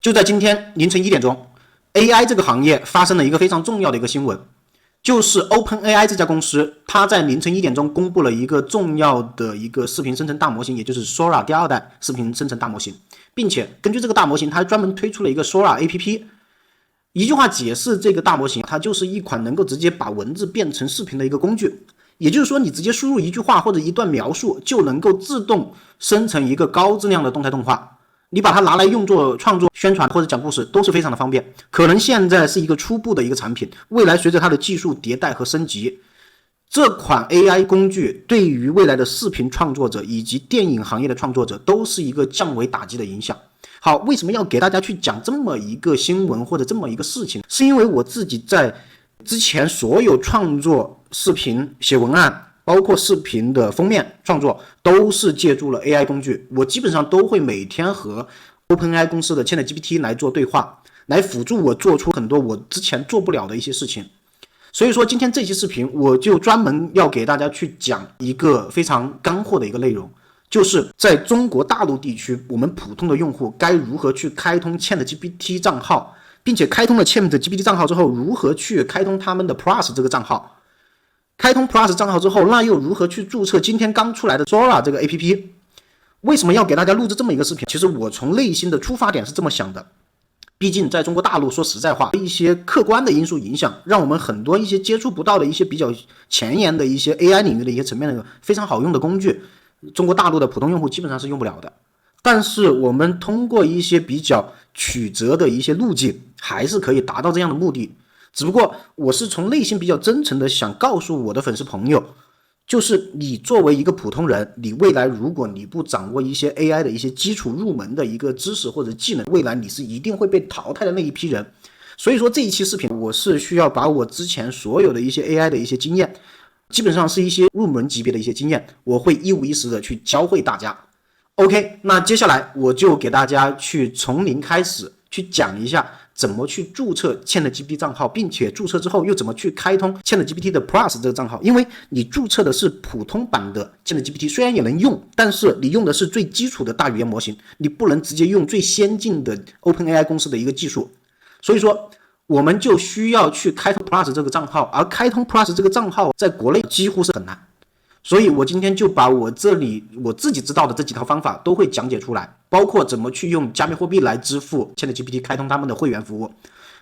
就在今天凌晨1点钟 ，AI 这个行业发生了一个非常重要的一个新闻，就是 OpenAI 这家公司，它在凌晨1点钟公布了一个重要的一个视频生成大模型，也就是 Sora 第2代视频生成大模型，并且根据这个大模型，它还专门推出了一个 Sora APP。一句话解释这个大模型，它就是一款能够直接把文字变成视频的一个工具。也就是说，你直接输入一句话或者一段描述，就能够自动生成一个高质量的动态动画。你把它拿来用作创作、宣传或者讲故事都是非常的方便。可能现在是一个初步的一个产品，未来随着它的技术迭代和升级，这款 AI 工具对于未来的视频创作者以及电影行业的创作者都是一个降维打击的影响。好，为什么要给大家去讲这么一个新闻或者这么一个事情？是因为我自己在之前所有创作视频、写文案，包括视频的封面创作，都是借助了 AI 工具。我基本上都会每天和 OpenAI 公司的 ChatGPT 来做对话，来辅助我做出很多我之前做不了的一些事情。所以说今天这期视频我就专门要给大家去讲一个非常干货的一个内容，就是在中国大陆地区，我们普通的用户该如何去开通 ChatGPT 账号，并且开通了 ChatGPT 账号之后，如何去开通他们的 Plus 这个账号。开通 Plus 账号之后，那又如何去注册今天刚出来的 Sora 这个 APP？ 为什么要给大家录制这么一个视频？其实我从内心的出发点是这么想的，毕竟在中国大陆，说实在话，一些客观的因素影响，让我们很多一些接触不到的一些比较前沿的一些 AI 领域的一些层面的非常好用的工具，中国大陆的普通用户基本上是用不了的。但是我们通过一些比较曲折的一些路径，还是可以达到这样的目的。只不过我是从内心比较真诚的想告诉我的粉丝朋友，就是你作为一个普通人，你未来如果你不掌握一些 AI 的一些基础入门的一个知识或者技能，未来你是一定会被淘汰的那一批人。所以说这一期视频我是需要把我之前所有的一些 AI 的一些经验，基本上是一些入门级别的一些经验，我会一五一十的去教会大家。OK， 那接下来我就给大家去从零开始去讲一下怎么去注册 ChatGPT 账号，并且注册之后又怎么去开通 ChatGPT 的 Plus 这个账号。因为你注册的是普通版的 ChatGPT， 虽然也能用，但是你用的是最基础的大语言模型，你不能直接用最先进的 OpenAI 公司的一个技术。所以说我们就需要去开通 Plus 这个账号，而开通 Plus 这个账号在国内几乎是很难。所以我今天就把我这里我自己知道的这几套方法都会讲解出来，包括怎么去用加密货币来支付 ChatGPT 开通他们的会员服务，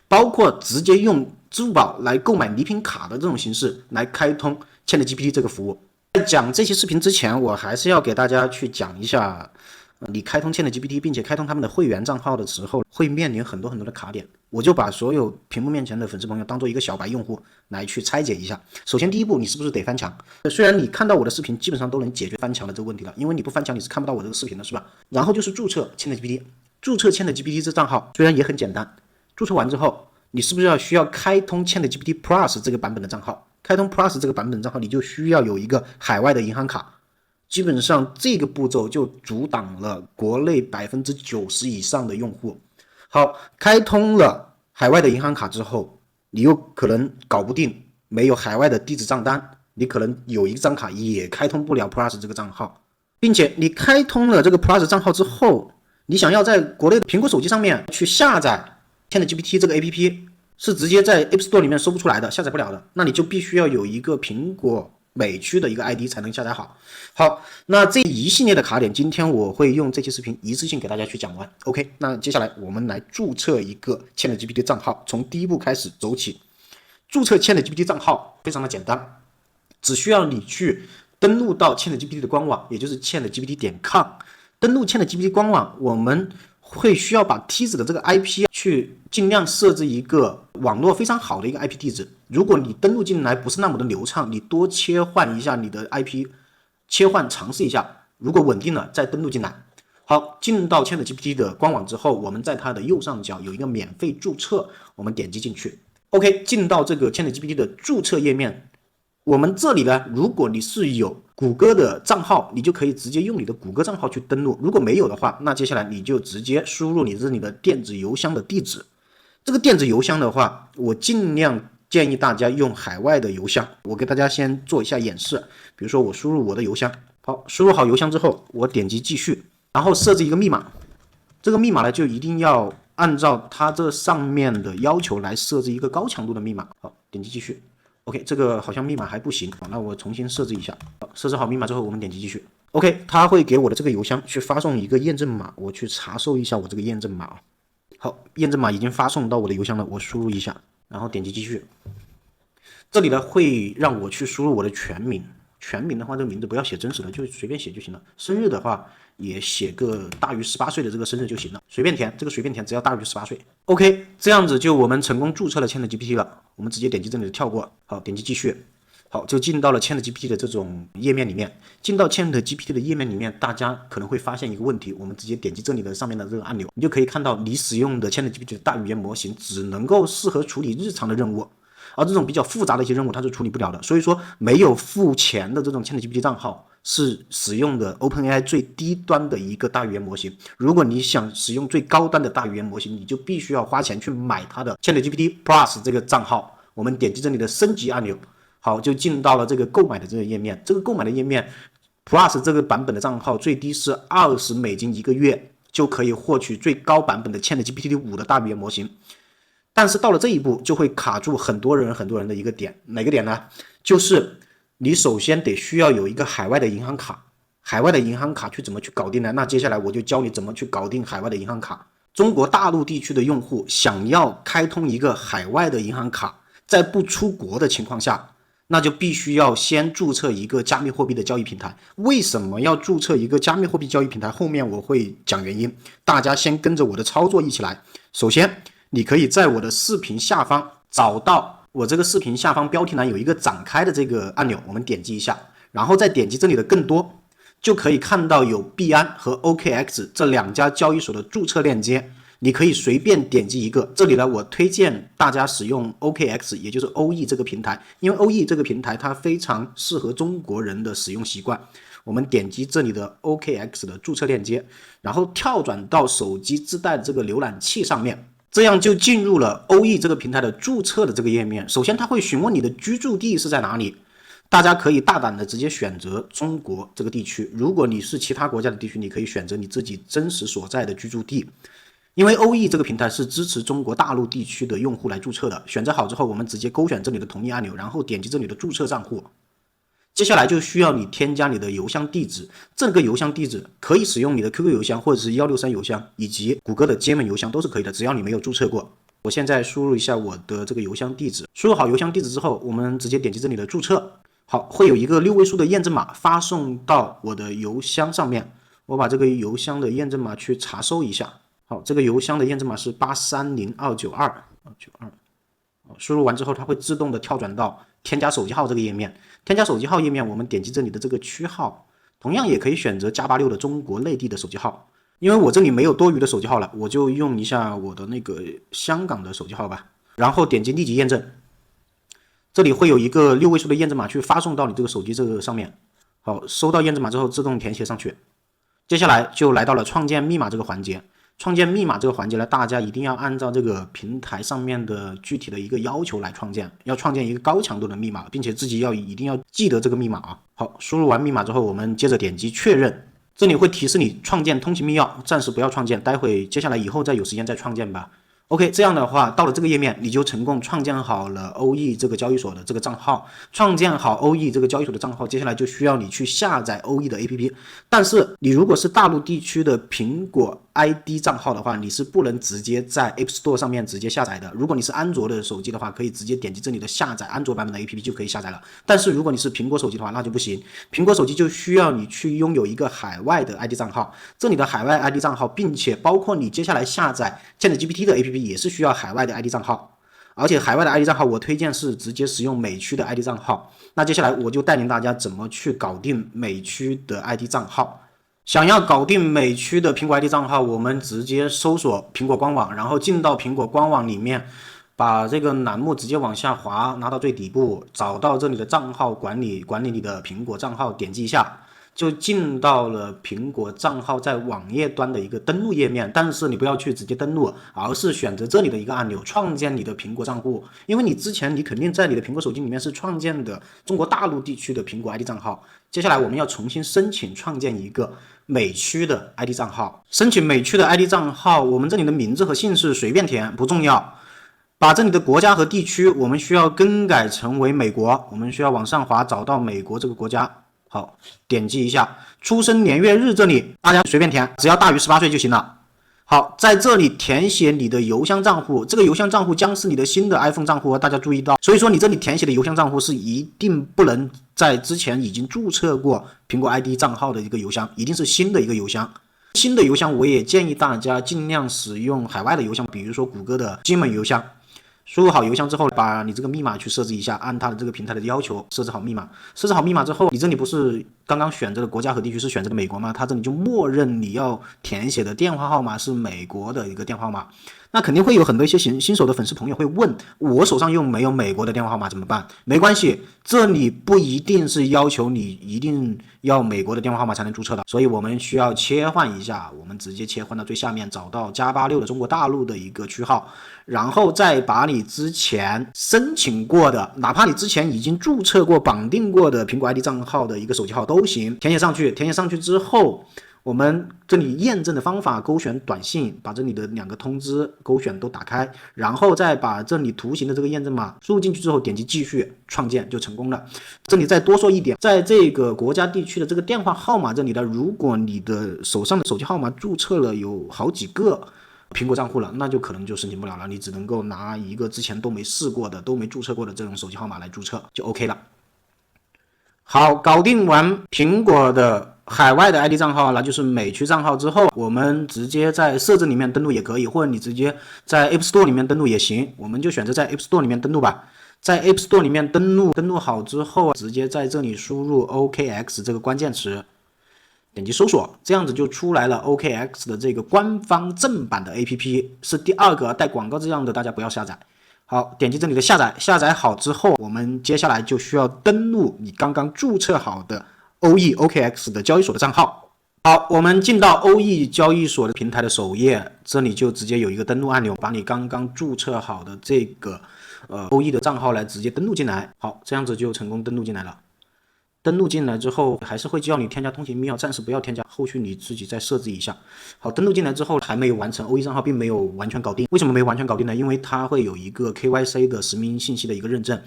包括直接用支付宝来购买礼品卡的这种形式来开通 ChatGPT 这个服务。在讲这些视频之前，我还是要给大家去讲一下，你开通 ChatGPT 并且开通他们的会员账号的时候，会面临很多的卡点。我就把所有屏幕面前的粉丝朋友当做一个小白用户来去拆解一下。首先第一步，你是不是得翻墙？虽然你看到我的视频基本上都能解决翻墙的这个问题了，因为你不翻墙你是看不到我这个视频的，是吧？然后就是注册 ChatGPT， 注册 ChatGPT 这账号虽然也很简单，注册完之后，你是不是需要开通 ChatGPT Plus 这个版本的账号？开通 Plus 这个版本的账号，你就需要有一个海外的银行卡。基本上这个步骤就阻挡了国内90%以上的用户。好，开通了海外的银行卡之后，你又可能搞不定，没有海外的地址账单，你可能有一张卡也开通不了 Plus 这个账号，并且你开通了这个 Plus 账号之后，你想要在国内的苹果手机上面去下载 ChatGPT 这个 APP， 是直接在 App Store 里面搜不出来的，下载不了的，那你就必须要有一个苹果美区的一个 ID 才能下载好。好，那这一系列的卡点，今天我会用这期视频一次性给大家去讲完。OK， 那接下来我们来注册一个 ChatGPT 账号，从第一步开始走起。注册 ChatGPT 账号非常的简单，只需要你去登录到 ChatGPT 的官网，也就是 chatgpt.com。登录 ChatGPT 官网，我们会需要把梯子的这个 IP 去尽量设置一个网络非常好的一个 IP 地址。如果你登录进来不是那么的流畅，你多切换一下你的 IP， 切换尝试一下，如果稳定了再登录进来。好，进到 ChatGPT 的官网之后，我们在它的右上角有一个免费注册，我们点击进去。OK， 进到这个 ChatGPT 的注册页面，我们这里呢，如果你是有谷歌的账号，你就可以直接用你的谷歌账号去登录，如果没有的话，那接下来你就直接输入你的电子邮箱的地址。这个电子邮箱的话，我尽量建议大家用海外的邮箱，我给大家先做一下演示。比如说我输入我的邮箱，好，输入好邮箱之后，我点击继续，然后设置一个密码。这个密码呢就一定要按照它这上面的要求来设置一个高强度的密码。好，点击继续。OK， 这个好像密码还不行，好，那我重新设置一下。好，设置好密码之后，我们点击继续。OK， 它会给我的这个邮箱去发送一个验证码，我去查收一下我这个验证码啊。好，验证码已经发送到我的邮箱了，我输入一下，然后点击继续。这里呢会让我去输入我的全名，全名的话这个名字不要写真实的，就随便写就行了。生日的话也写个大于18岁的这个生日就行了，随便填，这个随便填，只要大于18岁。OK， 这样子就我们成功注册了 ChatGPT 了，我们直接点击这里的跳过，好，点击继续。好，就进到了 ChatGPT 的这种页面里面。进到 ChatGPT 的页面里面，大家可能会发现一个问题，我们直接点击这里的上面的这个按钮，你就可以看到你使用的 ChatGPT 的大语言模型只能够适合处理日常的任务，而这种比较复杂的一些任务它是处理不了的。所以说，没有付钱的这种 ChatGPT 账号是使用的 OpenAI 最低端的一个大语言模型。如果你想使用最高端的大语言模型，你就必须要花钱去买它的 ChatGPT Plus 这个账号。我们点击这里的升级按钮。好，就进到了这个购买的这个页面。这个购买的页面 Plus 这个版本的账号最低是$20一个月，就可以获取最高版本的 ChatGPT 5的大语言模型。但是到了这一步就会卡住很多人的一个点，哪个点呢？就是你首先得需要有一个海外的银行卡。海外的银行卡去怎么去搞定呢？那接下来我就教你怎么去搞定海外的银行卡。中国大陆地区的用户想要开通一个海外的银行卡，在不出国的情况下，那就必须要先注册一个加密货币的交易平台。为什么要注册一个加密货币交易平台？后面我会讲原因，大家先跟着我的操作一起来。首先，你可以在我的视频下方找到我这个视频下方标题栏有一个展开的这个按钮，我们点击一下，然后再点击这里的更多，就可以看到有币安和 OKX 这两家交易所的注册链接。你可以随便点击一个，这里呢，我推荐大家使用 OKX， 也就是 OE 这个平台，因为 OE 这个平台它非常适合中国人的使用习惯。我们点击这里的 OKX 的注册链接，然后跳转到手机自带的这个浏览器上面，这样就进入了 OE 这个平台的注册的这个页面。首先，它会询问你的居住地是在哪里。大家可以大胆的直接选择中国这个地区，如果你是其他国家的地区，你可以选择你自己真实所在的居住地。因为 OE 这个平台是支持中国大陆地区的用户来注册的，选择好之后，我们直接勾选这里的同意按钮，然后点击这里的注册账户。接下来就需要你添加你的邮箱地址，这个邮箱地址可以使用你的 QQ 邮箱或者是163邮箱以及谷歌的接门邮箱都是可以的，只要你没有注册过。我现在输入一下我的这个邮箱地址，输入好邮箱地址之后，我们直接点击这里的注册。好，会有一个6位数的验证码发送到我的邮箱上面，我把这个邮箱的验证码去查收一下。好，这个邮箱的验证码是830292，输入完之后，它会自动的跳转到添加手机号这个页面。添加手机号页面，我们点击这里的这个区号，同样也可以选择+86的中国内地的手机号。因为我这里没有多余的手机号了，我就用一下我的那个香港的手机号吧。然后点击立即验证，这里会有一个6位数的验证码去发送到你这个手机这个上面。好，收到验证码之后自动填写上去。接下来就来到了创建密码这个环节。创建密码这个环节呢，大家一定要按照这个平台上面的具体的一个要求来创建，要创建一个高强度的密码，并且自己一定要记得这个密码啊。好，输入完密码之后，我们接着点击确认，这里会提示你创建通行密钥，暂时不要创建，接下来以后再有时间再创建吧。OK， 这样的话，到了这个页面，你就成功创建好了 OE 这个交易所的这个账号。创建好 OE 这个交易所的账号，接下来就需要你去下载 OE 的 APP。但是你如果是大陆地区的苹果 ID 账号的话，你是不能直接在 App Store 上面直接下载的。如果你是安卓的手机的话，可以直接点击这里的下载安卓版本的 APP 就可以下载了。但是如果你是苹果手机的话，那就不行。苹果手机就需要你去拥有一个海外的 ID 账号，这里的海外 ID 账号，并且包括你接下来下载 ChatGPT 的 APP 也是需要海外的 ID 账号。而且海外的 ID 账号，我推荐是直接使用美区的 ID 账号。那接下来我就带领大家怎么去搞定美区的 ID 账号。想要搞定美区的苹果 ID 账号，我们直接搜索苹果官网，然后进到苹果官网里面，把这个栏目直接往下滑，拉到最底部，找到这里的账号管理你的苹果账号，点击一下。就进到了苹果账号在网页端的一个登录页面，但是你不要去直接登录，而是选择这里的一个按钮，创建你的苹果账户。因为你之前你肯定在你的苹果手机里面是创建的中国大陆地区的苹果 ID 账号，接下来我们要重新申请创建一个美区的 ID 账号。申请美区的 ID 账号，我们这里的名字和姓氏随便填，不重要。把这里的国家和地区，我们需要更改成为美国，我们需要往上滑，找到美国这个国家。好，点击一下出生年月日，这里大家随便填，只要大于18岁就行了。好，在这里填写你的邮箱账户，这个邮箱账户将是你的新的 iPhone 账户，大家注意到。所以说你这里填写的邮箱账户是一定不能在之前已经注册过苹果 ID 账号的一个邮箱，一定是新的一个邮箱。新的邮箱我也建议大家尽量使用海外的邮箱，比如说谷歌的 Gmail 邮箱。输入好邮箱之后，把你这个密码去设置一下，按它的这个平台的要求设置好密码。设置好密码之后，你这里不是刚刚选择的国家和地区是选择的美国吗？它这里就默认你要填写的电话号码是美国的一个电话号码。那肯定会有很多一些新手的粉丝朋友会问，我手上又没有美国的电话号码怎么办？没关系，这里不一定是要求你一定要美国的电话号码才能注册的，所以我们需要切换一下，我们直接切换到最下面，找到+86的中国大陆的一个区号，然后再把你之前申请过的，哪怕你之前已经注册过绑定过的苹果 ID 账号的一个手机号都行，填写上去。填写上去之后，我们这里验证的方法勾选短信，把这里的2个通知勾选都打开，然后再把这里图形的这个验证码输入进去之后，点击继续创建就成功了。这里再多说一点，在这个国家地区的这个电话号码这里的，如果你的手上的手机号码注册了有好几个苹果账户了，那就可能就申请不了了，你只能够拿一个之前都没试过的、都没注册过的这种手机号码来注册就 OK 了。好，搞定完苹果的海外的 ID 账号，那就是美区账号之后，我们直接在设置里面登录也可以，或者你直接在 App Store 里面登录也行，我们就选择在 App Store 里面登录吧。在 App Store 里面登录好之后，直接在这里输入 OKX 这个关键词，点击搜索，这样子就出来了 OKX 的这个官方正版的 APP， 是第2个带广告这样的，大家不要下载。好，点击这里的下载，下载好之后，我们接下来就需要登录你刚刚注册好的 OKX 的交易所的账号。好，我们进到 OE 交易所的平台的首页，这里就直接有一个登录按钮，把你刚刚注册好的这个OE 的账号来直接登录进来。好，这样子就成功登录进来了。登录进来之后，还是会叫你添加通行密钥，暂时不要添加，后续你自己再设置一下。好，登录进来之后还没有完成 OE 账号，并没有完全搞定。为什么没有完全搞定呢？因为它会有一个 KYC 的实名信息的一个认证，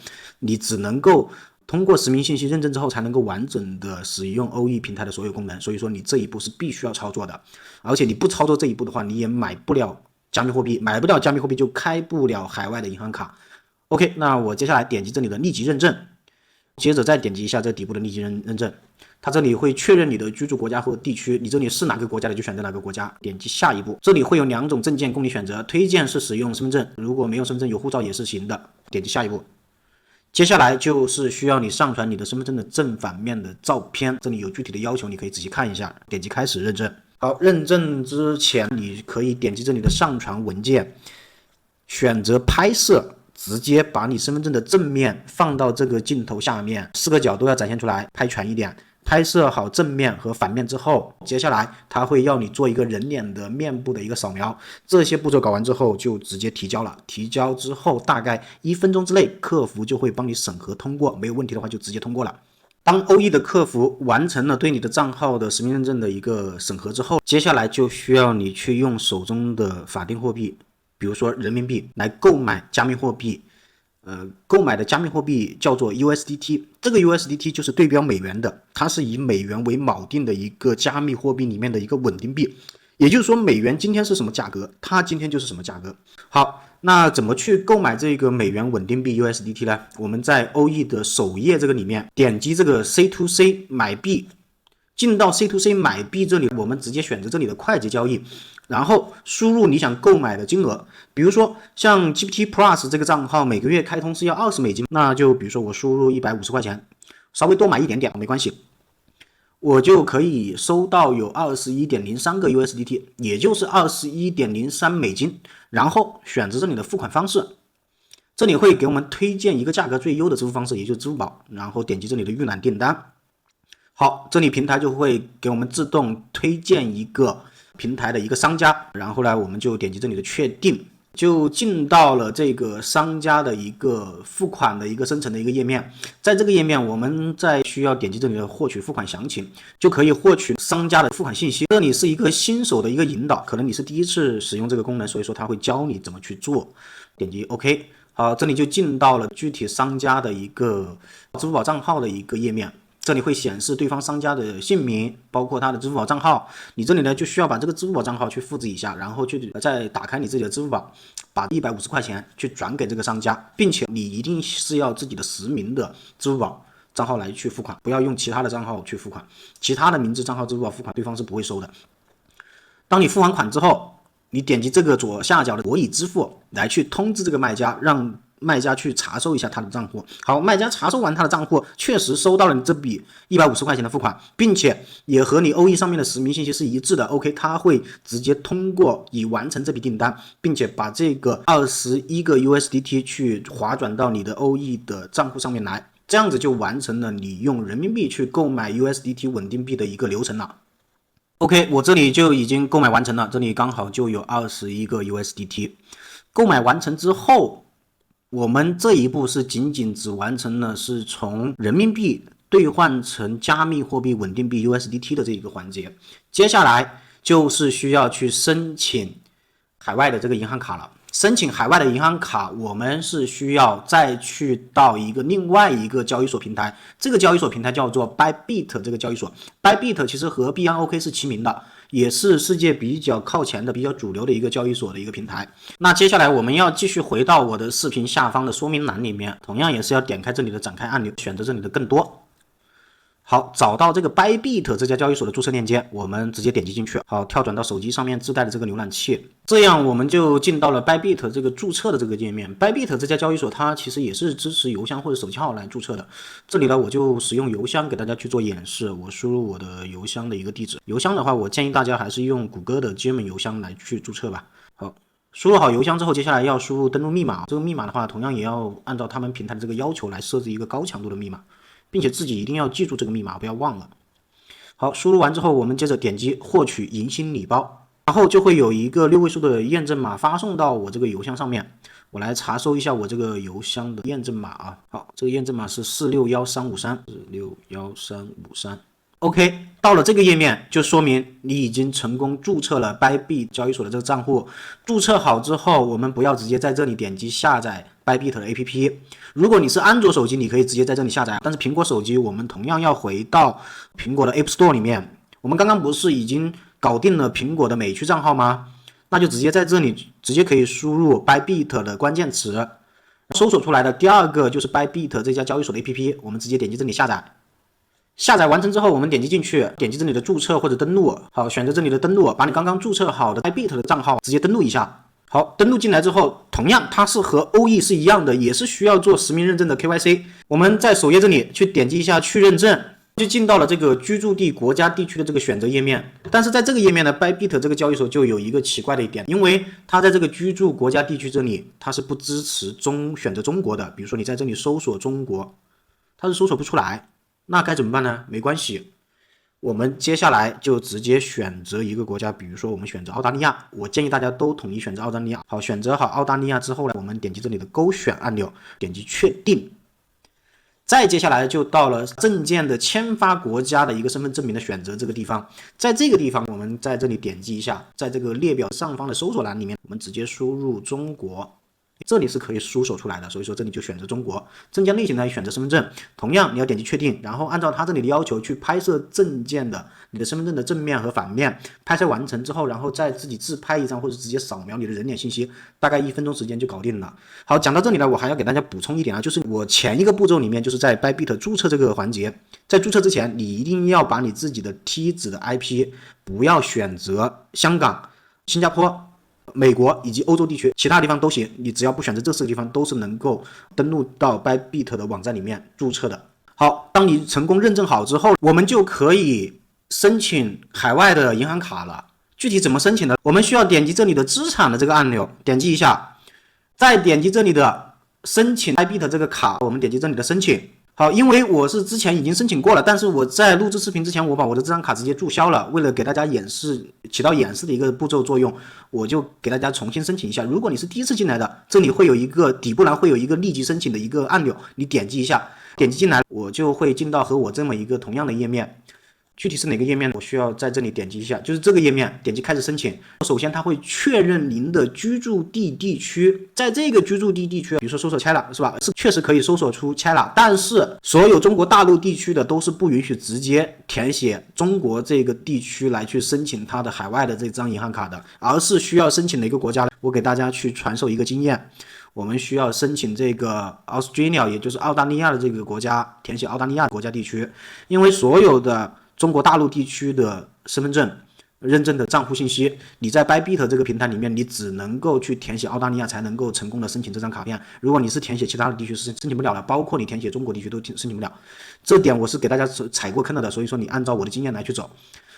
你只能够通过实名信息认证之后，才能够完整的使用 OE 平台的所有功能。所以说你这一步是必须要操作的，而且你不操作这一步的话，你也买不了加密货币，买不了加密货币就开不了海外的银行卡。OK， 那我接下来点击这里的立即认证。接着再点击一下这底部的立即认证，它这里会确认你的居住国家或地区，你这里是哪个国家的就选择哪个国家，点击下一步。这里会有2种证件供你选择，推荐是使用身份证，如果没有身份证有护照也是行的，点击下一步。接下来就是需要你上传你的身份证的正反面的照片，这里有具体的要求，你可以仔细看一下，点击开始认证。好，认证之前你可以点击这里的上传文件，选择拍摄，直接把你身份证的正面放到这个镜头下面，4个角都要展现出来，拍全一点。拍摄好正面和反面之后，接下来它会要你做一个人脸的面部的一个扫描，这些步骤搞完之后就直接提交了。提交之后大概1分钟之内，客服就会帮你审核通过，没有问题的话就直接通过了。当 OE 的客服完成了对你的账号的实名认证的一个审核之后，接下来就需要你去用手中的法定货币，比如说人民币来购买加密货币。购买的加密货币叫做 USDT， 这个 USDT 就是对标美元的，它是以美元为锚定的一个加密货币里面的一个稳定币，也就是说美元今天是什么价格，它今天就是什么价格。好，那怎么去购买这个美元稳定币 USDT 呢？我们在 OE 的首页这个里面点击这个 C2C 买币，进到 C2C 买币这里，我们直接选择这里的快捷交易，然后输入你想购买的金额，比如说像 GPT Plus 这个账号每个月开通是要$20，那就比如说我输入150块钱，稍微多买一点点没关系，我就可以收到有 21.03 个 USDT， 也就是 21.03 美金，然后选择这里的付款方式，这里会给我们推荐一个价格最优的支付方式，也就是支付宝，然后点击这里的预览订单。好，这里平台就会给我们自动推荐一个平台的一个商家，然后呢我们就点击这里的确定，就进到了这个商家的一个付款的一个生成的一个页面。在这个页面，我们再需要点击这里的获取付款详情，就可以获取商家的付款信息。这里是一个新手的一个引导，可能你是第一次使用这个功能，所以说他会教你怎么去做。点击 OK， 好，这里就进到了具体商家的一个支付宝账号的一个页面。这里会显示对方商家的姓名，包括他的支付宝账号。你这里呢就需要把这个支付宝账号去复制一下，然后去再打开你自己的支付宝，把150块钱去转给这个商家，并且你一定是要自己的实名的支付宝账号来去付款，不要用其他的账号去付款，其他的名字账号支付宝付款对方是不会收的。当你付完款之后，你点击这个左下角的我已支付来去通知这个卖家，让卖家去查收一下他的账户。好，卖家查收完他的账户，确实收到了你这笔150块钱的付款，并且也和你欧易上面的实名信息是一致的。OK， 他会直接通过已完成这笔订单，并且把这个21个 USDT 去划转到你的欧易的账户上面来，这样子就完成了你用人民币去购买 USDT 稳定币的一个流程了。OK， 我这里就已经购买完成了，这里刚好就有21个 USDT。购买完成之后，我们这一步是仅只完成了是从人民币兑换成加密货币稳定币 USDT 的这一个环节，接下来就是需要去申请海外的这个银行卡了。申请海外的银行卡，我们是需要再去到另外一个交易所平台，这个交易所平台叫做 Bybit 这个交易所。Bybit 其实和币安 OK 是齐名的，也是世界比较靠前的、比较主流的一个交易所的一个平台。那接下来我们要继续回到我的视频下方的说明栏里面，同样也是要点开这里的展开按钮，选择这里的更多。好，找到这个 Bybit 这家交易所的注册链接，我们直接点击进去。好，跳转到手机上面自带的这个浏览器，这样我们就进到了 Bybit 这个注册的这个界面。Bybit 这家交易所它其实也是支持邮箱或者手机号来注册的。这里呢，我就使用邮箱给大家去做演示。我输入我的邮箱的一个地址，邮箱的话，我建议大家还是用谷歌的 Gmail 邮箱来去注册吧。好，输入好邮箱之后，接下来要输入登录密码。这个密码的话，同样也要按照他们平台的这个要求来设置一个高强度的密码，并且自己一定要记住这个密码，不要忘了。好，输入完之后，我们接着点击获取迎新礼包，然后就会有一个6位数的验证码发送到我这个邮箱上面。我来查收一下我这个邮箱的验证码啊。好，这个验证码是461353，461353。OK， 到了这个页面，就说明你已经成功注册了 Bybit 交易所的这个账户。注册好之后，我们不要直接在这里点击下载 Bybit 的 APP。如果你是安卓手机，你可以直接在这里下载，但是苹果手机，我们同样要回到苹果的 App Store 里面。我们刚刚不是已经搞定了苹果的美区账号吗？那就直接在这里直接可以输入 Bybit 的关键词，搜索出来的第二个就是 Bybit 这家交易所的 APP， 我们直接点击这里下载。下载完成之后，我们点击进去，点击这里的注册或者登录。好，选择这里的登录，把你刚刚注册好的 Bybit 的账号直接登录一下。好，登录进来之后，同样它是和欧易是一样的，也是需要做实名认证的 KYC。我们在首页这里去点击一下去认证，就进到了这个居住地国家地区的这个选择页面。但是在这个页面呢 ，Bybit 这个交易所就有一个奇怪的一点，因为它在这个居住国家地区这里，它是不支持选择中国的。比如说你在这里搜索中国，它是搜索不出来。那该怎么办呢？没关系，我们接下来就直接选择一个国家，比如说我们选择澳大利亚。我建议大家都统一选择澳大利亚。好，选择好澳大利亚之后呢，我们点击这里的勾选按钮，点击确定。再接下来就到了证件的签发国家的一个身份证明的选择这个地方，在这个地方我们在这里点击一下，在这个列表上方的搜索栏里面，我们直接输入中国。这里是可以搜索出来的，所以说这里就选择中国。证件类型呢，选择身份证，同样你要点击确定，然后按照它这里的要求去拍摄证件的你的身份证的正面和反面。拍摄完成之后，然后再自己自拍一张或者直接扫描你的人脸信息，大概1分钟时间就搞定了。好，讲到这里呢，我还要给大家补充一点啊，就是我前一个步骤里面，就是在 Bybit 注册这个环节，在注册之前，你一定要把你自己的梯子的 IP 不要选择香港、新加坡、美国以及欧洲地区，其他地方都行，你只要不选择这4个地方，都是能够登录到 Bybit 的网站里面注册的。好，当你成功认证好之后，我们就可以申请海外的银行卡了。具体怎么申请呢？我们需要点击这里的资产的这个按钮，点击一下，再点击这里的申请 Bybit 这个卡，我们点击这里的申请。好，因为我是之前已经申请过了，但是我在录制视频之前，我把我的这张卡直接注销了，为了给大家演示，起到演示的一个步骤作用，我就给大家重新申请一下。如果你是第一次进来的，这里会有一个底部栏会有一个立即申请的一个按钮，你点击一下，点击进来，我就会进到和我这么一个同样的页面。具体是哪个页面，我需要在这里点击一下，就是这个页面，点击开始申请。首先它会确认您的居住地区，在这个居住地区，比如说搜索 China 是吧？是确实可以搜索出 China， 但是所有中国大陆地区的都是不允许直接填写中国这个地区来去申请它的海外的这张银行卡的，而是需要申请的一个国家。我给大家去传授一个经验。我们需要申请这个 Australia， 也就是澳大利亚的这个国家，填写澳大利亚国家地区，因为所有的中国大陆地区的身份证认证的账户信息，你在 Bybit 这个平台里面，你只能够去填写澳大利亚才能够成功的申请这张卡片。如果你是填写其他的地区是申请不了的，包括你填写中国地区都申请不了。这点我是给大家踩过坑了的，所以说你按照我的经验来去走。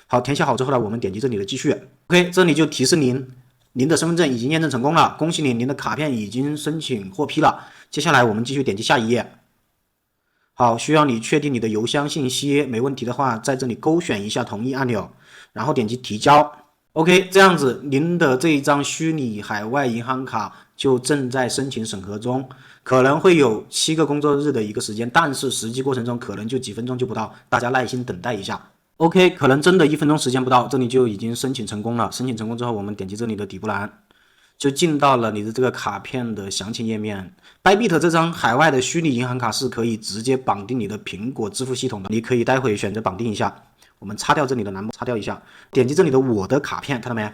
好，填写好之后呢，我们点击这里的继续。OK， 这里就提示您的身份证已经验证成功了，恭喜你，您的卡片已经申请获批了。接下来我们继续点击下一页。好，需要你确定你的邮箱信息，没问题的话，在这里勾选一下同意按钮，然后点击提交。OK， 这样子，您的这一张虚拟海外银行卡就正在申请审核中，可能会有7个工作日的一个时间，但是实际过程中可能就几分钟就不到，大家耐心等待一下。OK， 可能真的1分钟时间不到，这里就已经申请成功了。申请成功之后，我们点击这里的底部栏，就进到了你的这个卡片的详情页面。Bybit 这张海外的虚拟银行卡是可以直接绑定你的苹果支付系统的，你可以待会选择绑定一下。我们擦掉这里的栏目，擦掉一下，点击这里的我的卡片，看到没？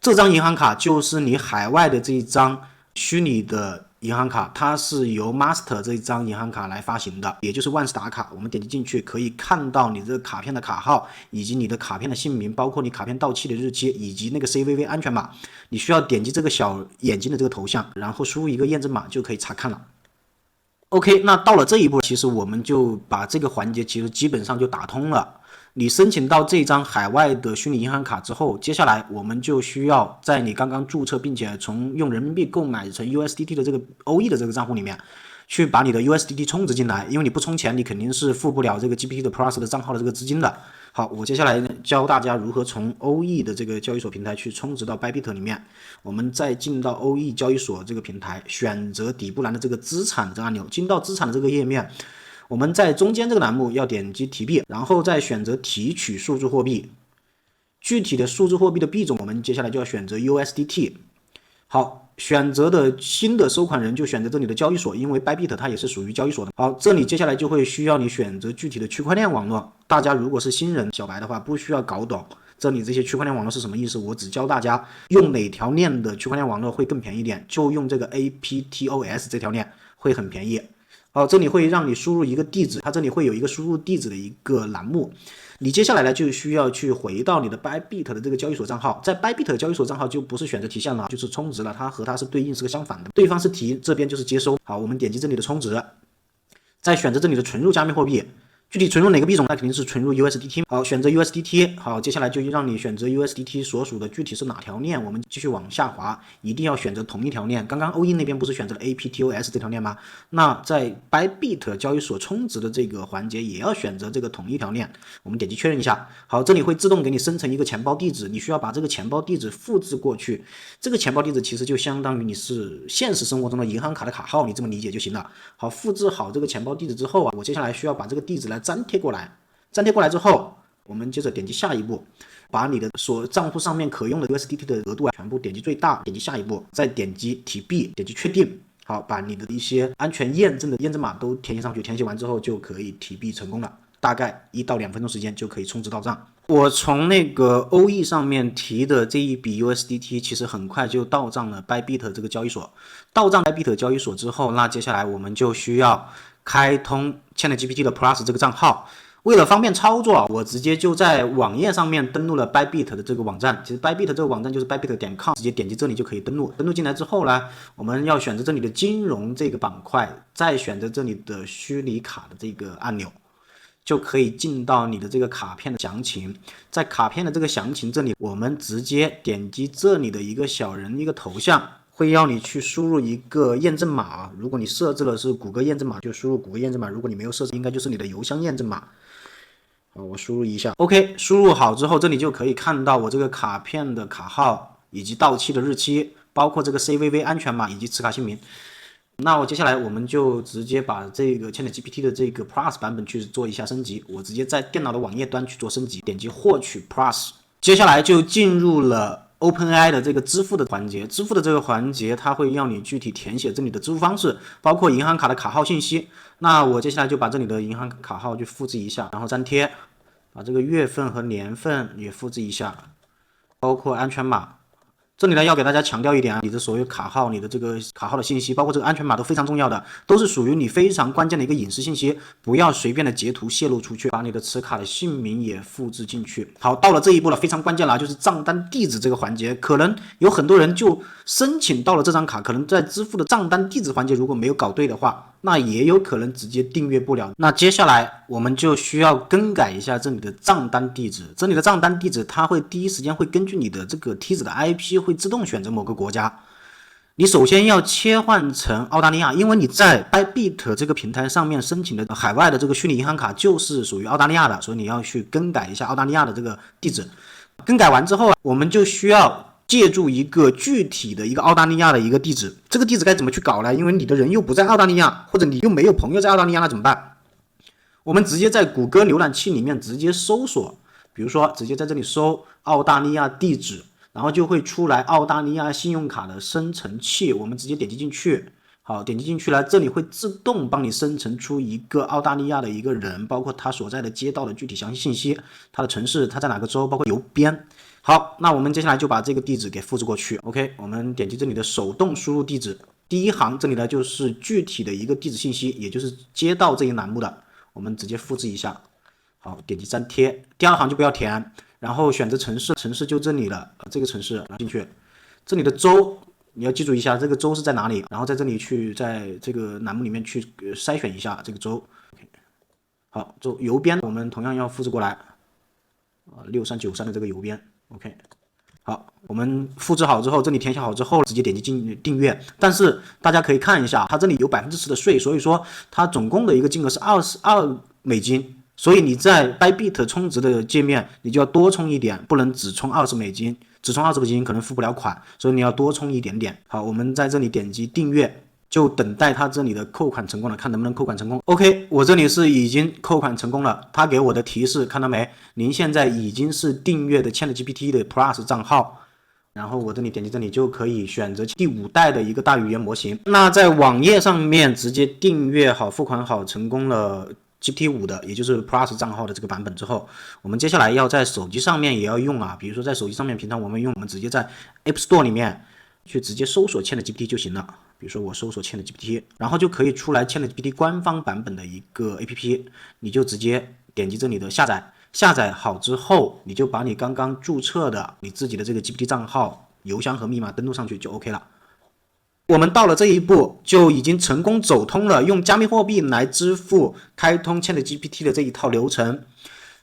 这张银行卡就是你海外的这一张虚拟的银行卡，它是由 Master 这一张银行卡来发行的，也就是万事达卡。我们点击进去可以看到你这个卡片的卡号，以及你的卡片的姓名，包括你卡片到期的日期，以及那个 CVV 安全码。你需要点击这个小眼睛的这个头像，然后输入一个验证码就可以查看了。OK， 那到了这一步，其实我们就把这个环节其实基本上就打通了。你申请到这张海外的虚拟银行卡之后，接下来我们就需要在你刚刚注册并且用人民币购买成 USDT 的这个 OE 的这个账户里面，去把你的 USDT 充值进来，因为你不充钱，你肯定是付不了这个 GPT 的 Plus 的账号的这个资金的。好，我接下来教大家如何从 OE 的这个交易所平台去充值到 Bybit 里面。我们再进到 OE 交易所这个平台，选择底部栏的这个资产这个按钮，进到资产的这个页面。我们在中间这个栏目要点击提币，然后再选择提取数字货币。具体的数字货币的币种，我们接下来就要选择 USDT。好，选择的新的收款人就选择这里的交易所，因为 Bybit 它也是属于交易所的。好，这里接下来就会需要你选择具体的区块链网络。大家如果是新人小白的话，不需要搞懂这里这些区块链网络是什么意思，我只教大家用哪条链的区块链网络会更便宜一点，就用这个 APTOS 这条链会很便宜。好，这里会让你输入一个地址，它这里会有一个输入地址的一个栏目。你接下来呢就需要去回到你的 Bybit 的这个交易所账号，在 Bybit 的交易所账号就不是选择提现了，就是充值了，它和它是对应是个相反的，对方是提，这边就是接收。好，我们点击这里的充值，再选择这里的存入加密货币。具体存入哪个币种，那肯定是存入 USDT。好，选择 USDT。好，接下来就让你选择 USDT 所属的具体是哪条链，我们继续往下滑，一定要选择同一条链。刚刚 OE 那边不是选择了 APTOS 这条链吗？那在 Bybit 交易所充值的这个环节也要选择这个同一条链。我们点击确认一下。好，这里会自动给你生成一个钱包地址，你需要把这个钱包地址复制过去。这个钱包地址其实就相当于你是现实生活中的银行卡的卡号，你这么理解就行了。好，复制好这个钱包地址之后啊，我接下来需要把这个地址来粘贴过来。粘贴过来之后，我们接着点击下一步，把你的账户上面可用的 USDT 的额度全部点击最大，点击下一步，再点击提币，点击确定。好，把你的一些安全验证的验证码都填写上去，填写完之后就可以提币成功了，大概1到2分钟时间就可以充值到账。我从那个 OE 上面提的这一笔 USDT 其实很快就到账了 Bybit 这个交易所。到账 Bybit 交易所之后，那接下来我们就需要开通 ChatGPT 的 Plus 这个账号。为了方便操作，我直接就在网页上面登录了 Bybit 的这个网站。其实 Bybit 这个网站就是 bybit.com， 直接点击这里就可以登录。登录进来之后呢，我们要选择这里的金融这个板块，再选择这里的虚拟卡的这个按钮，就可以进到你的这个卡片的详情。在卡片的这个详情这里，我们直接点击这里的一个小人一个头像，会要你去输入一个验证码，如果你设置了是谷歌验证码，就输入谷歌验证码；如果你没有设置，应该就是你的邮箱验证码。我输入一下 ，OK， 输入好之后，这里就可以看到我这个卡片的卡号以及到期的日期，包括这个 CVV 安全码以及持卡姓名。那我接下来我们就直接把这个 ChatGPT 的这个 Plus 版本去做一下升级，我直接在电脑的网页端去做升级，点击获取 Plus， 接下来就进入了 OpenAI 的这个支付的环节。支付的这个环节，它会要你具体填写这里的支付方式，包括银行卡的卡号信息。那我接下来就把这里的银行卡号去复制一下，然后粘贴，把这个月份和年份也复制一下，包括安全码。这里呢要给大家强调一点啊，你的所有卡号，你的这个卡号的信息，包括这个安全码都非常重要的，都是属于你非常关键的一个隐私信息，不要随便的截图泄露出去。把你的持卡的姓名也复制进去。好，到了这一步了，非常关键了，就是账单地址这个环节，可能有很多人就申请到了这张卡，可能在支付的账单地址环节如果没有搞对的话，那也有可能直接订阅不了。那接下来我们就需要更改一下这里的账单地址。这里的账单地址它会第一时间会根据你的这个梯子的 IP 会自动选择某个国家。你首先要切换成澳大利亚，因为你在 Bybit 这个平台上面申请的海外的这个虚拟银行卡就是属于澳大利亚的，所以你要去更改一下澳大利亚的这个地址。更改完之后，我们就需要借助一个具体的一个澳大利亚的一个地址。这个地址该怎么去搞呢？因为你的人又不在澳大利亚，或者你又没有朋友在澳大利亚，那怎么办？我们直接在谷歌浏览器里面直接搜索，比如说直接在这里搜澳大利亚地址，然后就会出来澳大利亚信用卡的生成器，我们直接点击进去。好，点击进去了，这里会自动帮你生成出一个澳大利亚的一个人，包括他所在的街道的具体详细信息，他的城市，他在哪个州，包括邮编。好，那我们接下来就把这个地址给复制过去。OK， 我们点击这里的手动输入地址，第一行这里呢就是具体的一个地址信息，也就是街道这一栏目的，我们直接复制一下。好，点击粘贴。第二行就不要填，然后选择城市，城市就这里了，这个城市拿进去。这里的州你要记住一下，这个州是在哪里，然后在这里去在这个栏目里面去筛选一下这个州。好，州邮编我们同样要复制过来，6393的这个邮编。OK， 好，我们复制好之后，这里填写好之后，直接点击进订阅。但是大家可以看一下，它这里有10%的税，所以说它总共的一个金额是$22，所以你在 Bybit 充值的界面，你就要多充一点，不能只充$20，只充$20可能付不了款，所以你要多充一点点。好，我们在这里点击订阅。就等待它这里的扣款成功了，看能不能扣款成功。OK， 我这里是已经扣款成功了，它给我的提示看到没？您现在已经是订阅的 ChatGPT 的 Plus 账号，然后我这里点击这里就可以选择第5代的一个大语言模型。那在网页上面直接订阅好、付款好，成功了 GPT-5 的，也就是 Plus 账号的这个版本之后，我们接下来要在手机上面也要用啊，比如说在手机上面平常我们直接在 App Store 里面去直接搜索 ChatGPT 就行了。比如说我搜索 ChatGPT， 然后就可以出来 ChatGPT 官方版本的一个 APP， 你就直接点击这里的下载，下载好之后，你就把你刚刚注册的你自己的这个 GPT 账号、邮箱和密码登录上去就 OK 了。我们到了这一步，就已经成功走通了用加密货币来支付开通 ChatGPT 的这一套流程。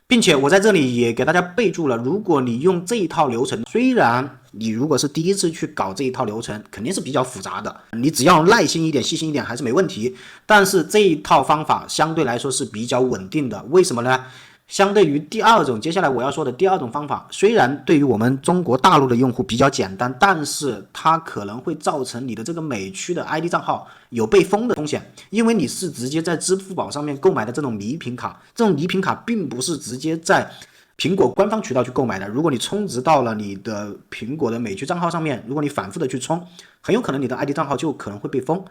并且我在这里也给大家备注了，如果你用这一套流程，虽然你如果是第一次去搞这一套流程，肯定是比较复杂的，你只要耐心一点、细心一点还是没问题。但是这一套方法相对来说是比较稳定的，为什么呢？相对于第二种，接下来我要说的第二种方法，虽然对于我们中国大陆的用户比较简单，但是它可能会造成你的这个美区的 ID 账号有被封的风险，因为你是直接在支付宝上面购买的这种礼品卡，这种礼品卡并不是直接在苹果官方渠道去购买的，如果你充值到了你的苹果的美区账号上面，如果你反复的去充，很有可能你的 ID 账号就可能会被封。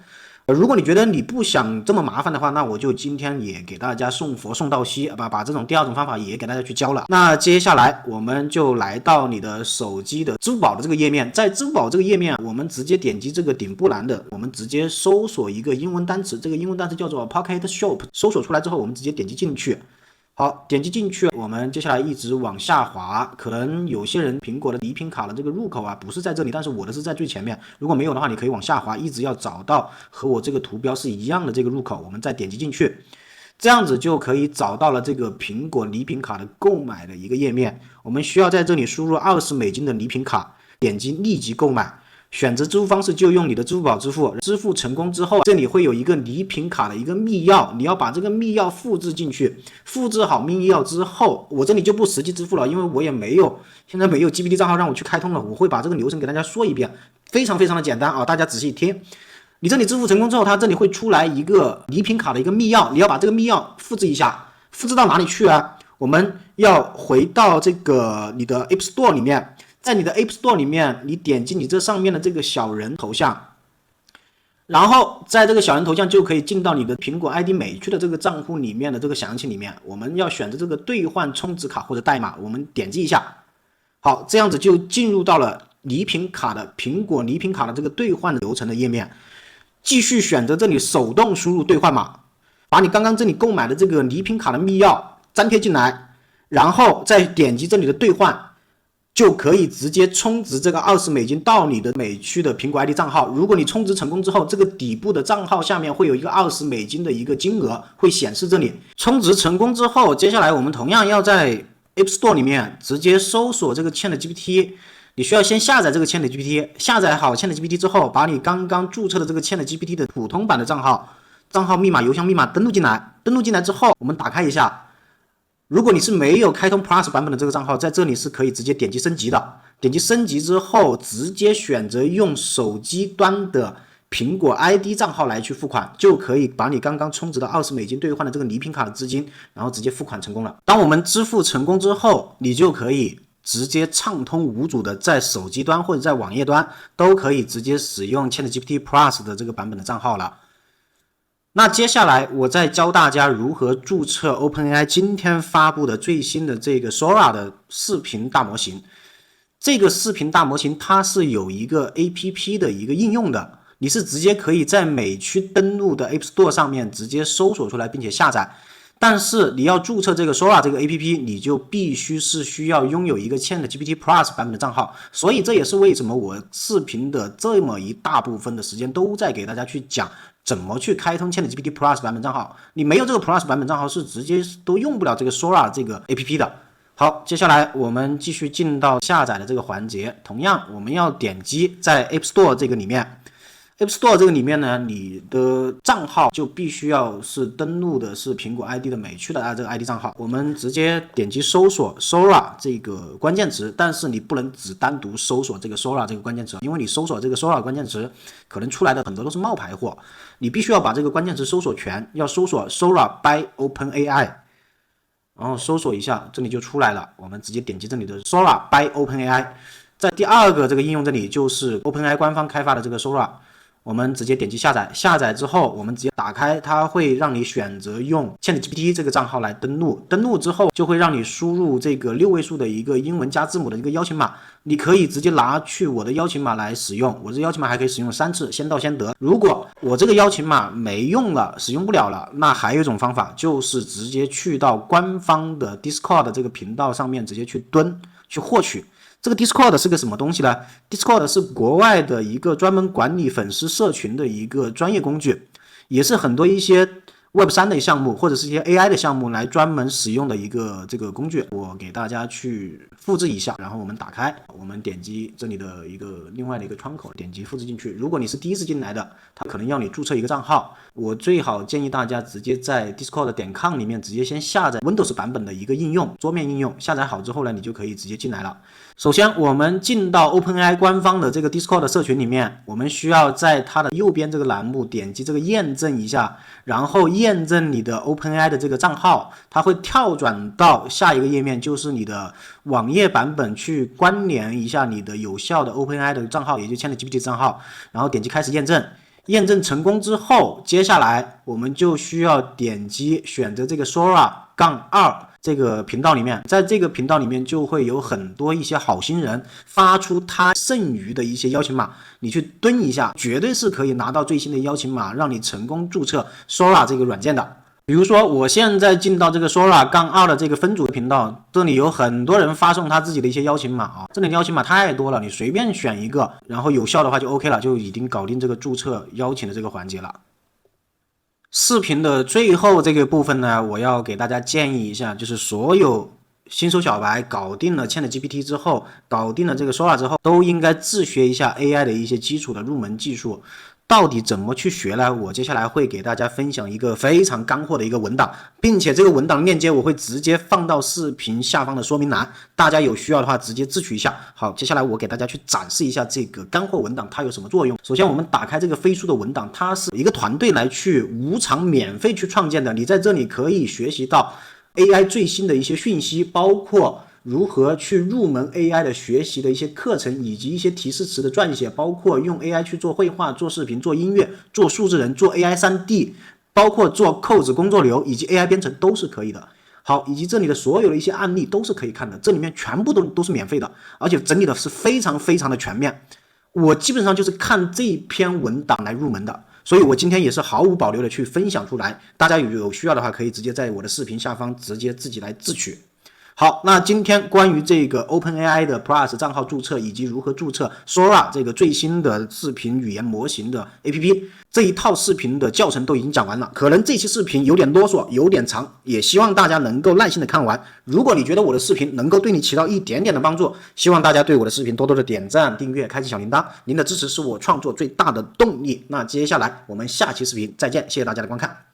如果你觉得你不想这么麻烦的话，那我就今天也给大家送佛送到西，把这种第二种方法也给大家去教了。那接下来我们就来到你的手机的支付宝的这个页面，在支付宝这个页面，我们直接点击这个顶部栏的，我们直接搜索一个英文单词，这个英文单词叫做 Pocket Shop， 搜索出来之后，我们直接点击进去。好，点击进去，我们接下来一直往下滑，可能有些人苹果的礼品卡的这个入口啊不是在这里，但是我的是在最前面，如果没有的话，你可以往下滑，一直要找到和我这个图标是一样的这个入口，我们再点击进去，这样子就可以找到了这个苹果礼品卡的购买的一个页面。我们需要在这里输入$20的礼品卡，点击立即购买，选择支付方式就用你的支付宝支付，支付成功之后，这里会有一个礼品卡的一个密钥，你要把这个密钥复制进去，复制好密钥之后，我这里就不实际支付了，因为我也现在没有 GPT 账号让我去开通了，我会把这个流程给大家说一遍，非常非常的简单啊，大家仔细听。你这里支付成功之后，它这里会出来一个礼品卡的一个密钥，你要把这个密钥复制一下，复制到哪里去啊？我们要回到这个你的 App Store 里面。在你的 App Store 里面，你点击你这上面的这个小人头像，然后在这个小人头像就可以进到你的苹果 ID 美区的这个账户里面的这个详情里面，我们要选择这个兑换充值卡或者代码，我们点击一下，好，这样子就进入到了苹果礼品卡的这个兑换流程的页面，继续选择这里手动输入兑换码，把你刚刚这里购买的这个礼品卡的密钥粘贴进来，然后再点击这里的兑换。就可以直接充值这个$20到你的美区的苹果 ID 账号。如果你充值成功之后，这个底部的账号下面会有一个$20的一个金额会显示这里。充值成功之后，接下来我们同样要在 App Store 里面直接搜索这个 ChatGPT。你需要先下载这个 ChatGPT， 下载好 ChatGPT 之后，把你刚刚注册的这个 ChatGPT 的普通版的账号密码、邮箱密码登录进来。登录进来之后，我们打开一下。如果你是没有开通 Plus 版本的这个账号，在这里是可以直接点击升级的。点击升级之后，直接选择用手机端的苹果 ID 账号来去付款，就可以把你刚刚充值的$20兑换的这个礼品卡的资金，然后直接付款成功了。当我们支付成功之后，你就可以直接畅通无阻的在手机端或者在网页端都可以直接使用 ChatGPT Plus 的这个版本的账号了。那接下来我再教大家如何注册 OpenAI 今天发布的最新的这个 Sora 的视频大模型。这个视频大模型它是有一个 APP 的一个应用的，你是直接可以在美区登录的 App Store 上面直接搜索出来并且下载。但是你要注册这个 Sora 这个 APP， 你就必须需要拥有一个 ChatGPT Plus 版本的账号。所以这也是为什么我视频的这么一大部分的时间都在给大家去讲怎么去开通 ChatGPT Plus 版本账号。你没有这个 Plus 版本账号是直接都用不了这个 Sora 这个 APP 的。好，接下来我们继续进到下载的这个环节。同样我们要点击在 App Store 这个里面。App Store 这个里面呢，你的账号就必须要是登录的是苹果 ID 的美区的这个 ID 账号。我们直接点击搜索 Sora 这个关键词，但是你不能只单独搜索这个 Sora 这个关键词，因为你搜索这个 Sora 关键词可能出来的很多都是冒牌货，你必须要把这个关键词搜索全，要搜索 Sora by OpenAI， 然后搜索一下，这里就出来了。我们直接点击这里的 Sora by OpenAI， 在第二个这个应用这里就是 OpenAI 官方开发的这个 Sora。我们直接点击下载，下载之后我们直接打开，它会让你选择用 ChatGPT 这个账号来登录，登录之后就会让你输入这个6位数的一个英文加字母的一个邀请码，你可以直接拿去我的邀请码来使用，我这邀请码还可以使用3次，先到先得。如果我这个邀请码没用了，使用不了了，那还有一种方法，就是直接去到官方的 Discord 这个频道上面直接去获取。这个 Discord 是个什么东西呢？ Discord 是国外的一个专门管理粉丝社群的一个专业工具，也是很多一些 Web3 的项目或者是一些 AI 的项目来专门使用的一个这个工具。我给大家去复制一下，然后我们打开，我们点击这里的一个另外的一个窗口，点击复制进去。如果你是第一次进来的，它可能要你注册一个账号，我最好建议大家直接在 discord.com 里面直接先下载 Windows 版本的一个应用，桌面应用，下载好之后呢，你就可以直接进来了。首先我们进到 OpenAI 官方的这个 Discord 社群里面，我们需要在它的右边这个栏目点击这个验证一下，然后验证你的 OpenAI 的这个账号，它会跳转到下一个页面，就是你的网页版本去关联一下你的有效的 OpenAI 的账号，也就是 ChatGPT 账号，然后点击开始验证。验证成功之后，接下来我们就需要点击选择这个 Sora-2这个频道里面，在这个频道里面就会有很多一些好心人发出他剩余的一些邀请码，你去蹲一下，绝对是可以拿到最新的邀请码，让你成功注册 Sora 这个软件的。比如说我现在进到这个 Sora-2的这个分组频道，这里有很多人发送他自己的一些邀请码啊，这里邀请码太多了，你随便选一个，然后有效的话就 OK 了，就已经搞定这个注册邀请的这个环节了。视频的最后这个部分呢，我要给大家建议一下，就是所有新手小白搞定了 ChatGPT 之后，搞定了这个 Sora 之后，都应该自学一下 AI 的一些基础的入门技术。到底怎么去学呢？我接下来会给大家分享一个非常干货的一个文档，并且这个文档链接我会直接放到视频下方的说明栏，大家有需要的话直接自取一下。好，接下来我给大家去展示一下这个干货文档它有什么作用。首先我们打开这个飞书的文档，它是一个团队来去无偿免费去创建的，你在这里可以学习到 AI 最新的一些讯息，包括如何去入门 AI 的学习的一些课程，以及一些提示词的撰写，包括用 AI 去做绘画、做视频、做音乐、做数字人、做 AI 3D， 包括做 Codes 工作流以及 AI 编程都是可以的。好，以及这里的所有的一些案例都是可以看的，这里面全部都是免费的，而且整理的是非常非常的全面。我基本上就是看这篇文档来入门的，所以我今天也是毫无保留的去分享出来，大家有需要的话可以直接在我的视频下方直接自己来自取。好，那今天关于这个 OpenAI 的 Plus 账号注册以及如何注册 Sora 这个最新的视频语言模型的 APP 这一套视频的教程都已经讲完了，可能这期视频有点啰嗦，有点长，也希望大家能够耐心的看完。如果你觉得我的视频能够对你起到一点点的帮助，希望大家对我的视频多多的点赞、订阅、开启小铃铛，您的支持是我创作最大的动力。那接下来我们下期视频再见，谢谢大家的观看。